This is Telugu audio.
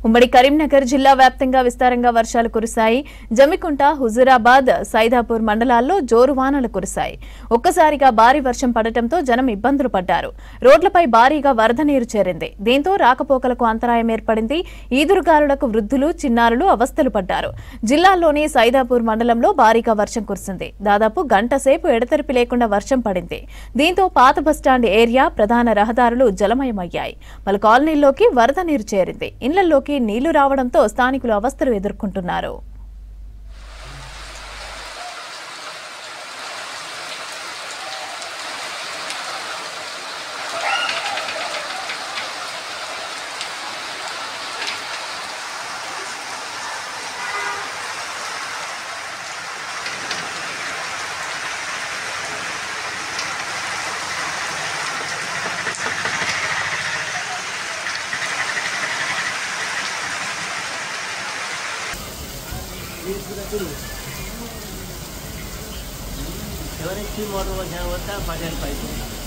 ఉమ్మడి కరీంనగర్ జిల్లా వ్యాప్తంగా విస్తారంగా వర్షాలు కురిశాయి. జమికుంట, హుజూరాబాద్, సైదాపూర్ మండలాల్లో జోరు వానలు కురిశాయి. ఒక్కసారిగా భారీ వర్షం పడటంతో జనం ఇబ్బందులు పడ్డారు. రోడ్లపై భారీగా వరద నీరు చేరింది. దీంతో రాకపోకలకు అంతరాయం ఏర్పడింది. ఈదురుగాలులకు వృద్ధులు, చిన్నారులు అవస్థలు పడ్డారు. జిల్లాలోని సైదాపూర్ మండలంలో భారీగా వర్షం కురిసింది. దాదాపు గంట సేపు ఎడతెరిపి లేకుండా వర్షం పడింది. దీంతో పాత బస్టాండ్ ఏరియా, ప్రధాన రహదారులు జలమయమయ్యాయి. పలు కాలనీల్లోకి వరద నీరు చేరింది. ఇళ్లలోకి నీళ్లు రావడంతో స్థానికులు అవస్థలు ఎదుర్కొంటున్నారు. ఎవరైనా మోటార్ వచ్చా వస్తా 10 రూపాయలు